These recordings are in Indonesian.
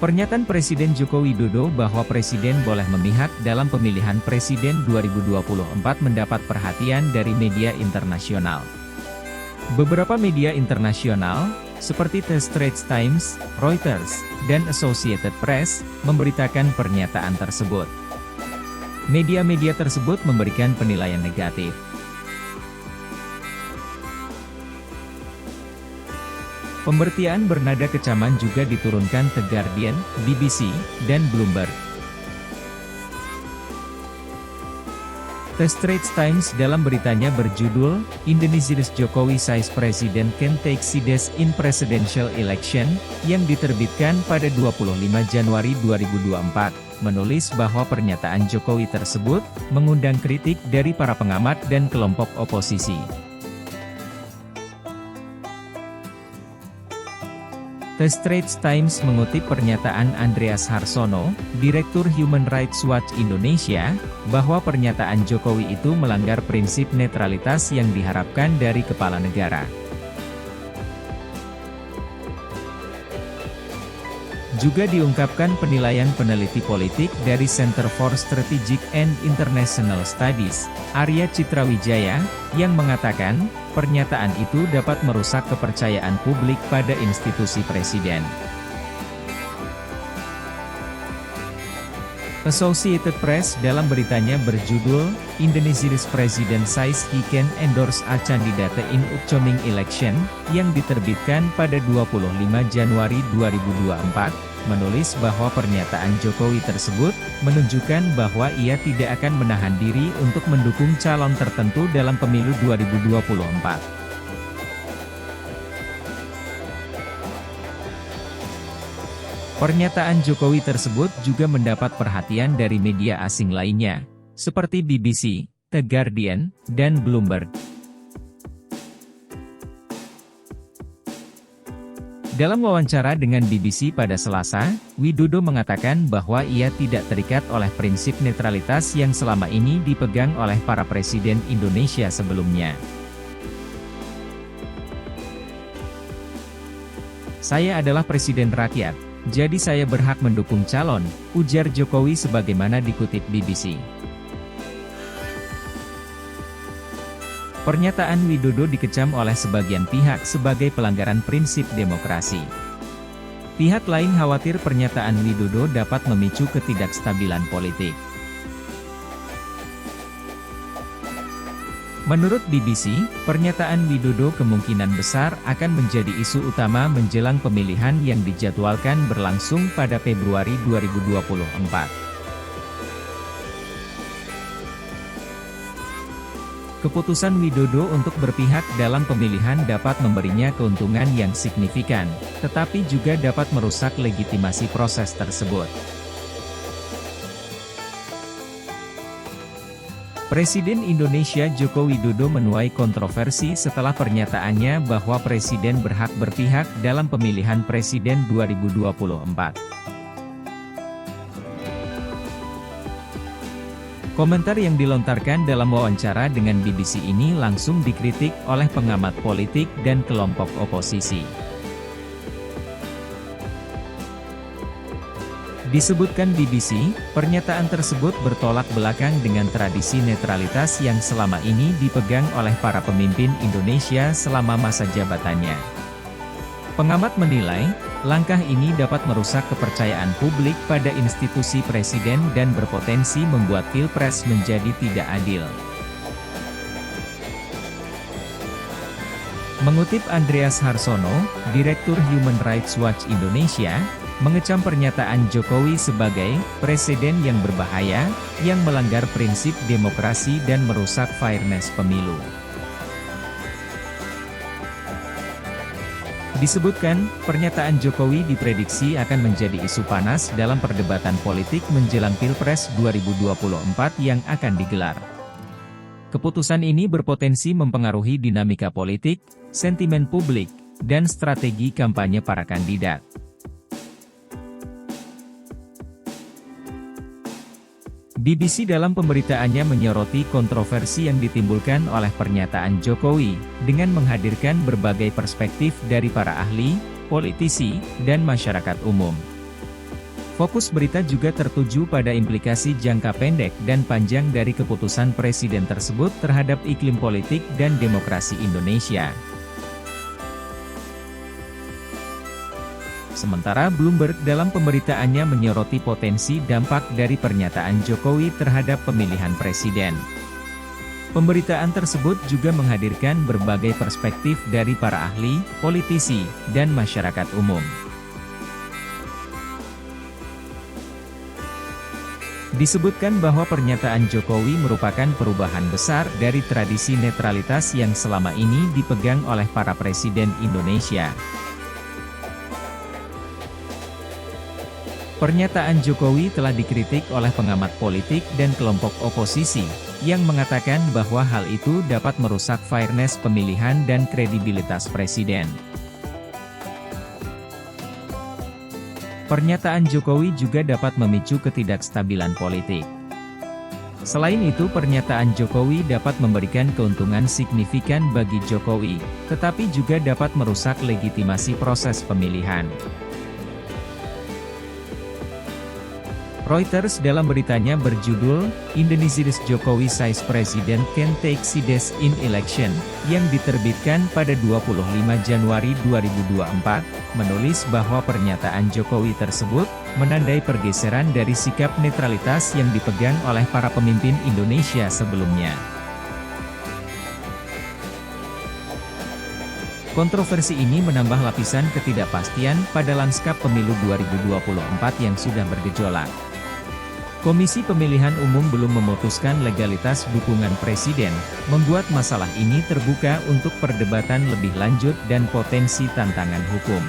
Pernyataan Presiden Joko Widodo bahwa Presiden boleh memihak dalam pemilihan Presiden 2024 mendapat perhatian dari media internasional. Beberapa media internasional, seperti The Straits Times, Reuters, dan Associated Press, memberitakan pernyataan tersebut. Media-media tersebut memberikan penilaian negatif. Pemberitaan bernada kecaman juga diturunkan The Guardian, BBC, dan Bloomberg. The Straits Times dalam beritanya berjudul, Indonesia's Jokowi says President can take sides in presidential election, yang diterbitkan pada 25 Januari 2024, menulis bahwa pernyataan Jokowi tersebut, mengundang kritik dari para pengamat dan kelompok oposisi. The Straits Times mengutip pernyataan Andreas Harsono, Direktur Human Rights Watch Indonesia, bahwa pernyataan Jokowi itu melanggar prinsip netralitas yang diharapkan dari kepala negara. Juga diungkapkan penilaian peneliti politik dari Center for Strategic and International Studies, Arya Citrawijaya, yang mengatakan, pernyataan itu dapat merusak kepercayaan publik pada institusi presiden. Associated Press dalam beritanya berjudul, Indonesia's President says he can endorse a candidate in upcoming election, yang diterbitkan pada 25 Januari 2024, menulis bahwa pernyataan Jokowi tersebut, menunjukkan bahwa ia tidak akan menahan diri untuk mendukung calon tertentu dalam pemilu 2024. Pernyataan Jokowi tersebut juga mendapat perhatian dari media asing lainnya, seperti BBC, The Guardian, dan Bloomberg. Dalam wawancara dengan BBC pada Selasa, Widodo mengatakan bahwa ia tidak terikat oleh prinsip netralitas yang selama ini dipegang oleh para presiden Indonesia sebelumnya. Saya adalah presiden rakyat, jadi saya berhak mendukung calon, ujar Jokowi sebagaimana dikutip BBC. Pernyataan Widodo dikecam oleh sebagian pihak sebagai pelanggaran prinsip demokrasi. Pihak lain khawatir pernyataan Widodo dapat memicu ketidakstabilan politik. Menurut BBC, pernyataan Widodo kemungkinan besar akan menjadi isu utama menjelang pemilihan yang dijadwalkan berlangsung pada Februari 2024. Keputusan Widodo untuk berpihak dalam pemilihan dapat memberinya keuntungan yang signifikan, tetapi juga dapat merusak legitimasi proses tersebut. Presiden Indonesia Joko Widodo menuai kontroversi setelah pernyataannya bahwa Presiden berhak berpihak dalam pemilihan Presiden 2024. Komentar yang dilontarkan dalam wawancara dengan BBC ini langsung dikritik oleh pengamat politik dan kelompok oposisi. Disebutkan BBC, pernyataan tersebut bertolak belakang dengan tradisi netralitas yang selama ini dipegang oleh para pemimpin Indonesia selama masa jabatannya. Pengamat menilai, langkah ini dapat merusak kepercayaan publik pada institusi presiden dan berpotensi membuat Pilpres menjadi tidak adil. Mengutip Andreas Harsono, Direktur Human Rights Watch Indonesia, mengecam pernyataan Jokowi sebagai presiden yang berbahaya, yang melanggar prinsip demokrasi dan merusak fairness pemilu. Disebutkan, pernyataan Jokowi diprediksi akan menjadi isu panas dalam perdebatan politik menjelang Pilpres 2024 yang akan digelar. Keputusan ini berpotensi mempengaruhi dinamika politik, sentimen publik, dan strategi kampanye para kandidat. BBC dalam pemberitaannya menyoroti kontroversi yang ditimbulkan oleh pernyataan Jokowi, dengan menghadirkan berbagai perspektif dari para ahli, politisi, dan masyarakat umum. Fokus berita juga tertuju pada implikasi jangka pendek dan panjang dari keputusan presiden tersebut terhadap iklim politik dan demokrasi Indonesia. Sementara Bloomberg dalam pemberitaannya menyoroti potensi dampak dari pernyataan Jokowi terhadap pemilihan presiden. Pemberitaan tersebut juga menghadirkan berbagai perspektif dari para ahli, politisi, dan masyarakat umum. Disebutkan bahwa pernyataan Jokowi merupakan perubahan besar dari tradisi netralitas yang selama ini dipegang oleh para presiden Indonesia. Pernyataan Jokowi telah dikritik oleh pengamat politik dan kelompok oposisi, yang mengatakan bahwa hal itu dapat merusak fairness pemilihan dan kredibilitas presiden. Pernyataan Jokowi juga dapat memicu ketidakstabilan politik. Selain itu, pernyataan Jokowi dapat memberikan keuntungan signifikan bagi Jokowi, tetapi juga dapat merusak legitimasi proses pemilihan. Reuters dalam beritanya berjudul, Indonesia's Jokowi says President can take sides in election, yang diterbitkan pada 25 Januari 2024, menulis bahwa pernyataan Jokowi tersebut, menandai pergeseran dari sikap netralitas yang dipegang oleh para pemimpin Indonesia sebelumnya. Kontroversi ini menambah lapisan ketidakpastian pada lanskap pemilu 2024 yang sudah bergejolak. Komisi Pemilihan Umum belum memutuskan legalitas dukungan presiden, membuat masalah ini terbuka untuk perdebatan lebih lanjut dan potensi tantangan hukum.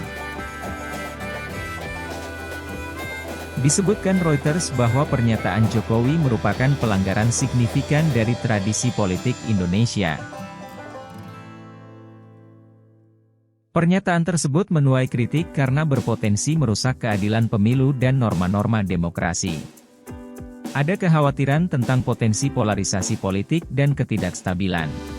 Disebutkan Reuters bahwa pernyataan Jokowi merupakan pelanggaran signifikan dari tradisi politik Indonesia. Pernyataan tersebut menuai kritik karena berpotensi merusak keadilan pemilu dan norma-norma demokrasi. Ada kekhawatiran tentang potensi polarisasi politik dan ketidakstabilan.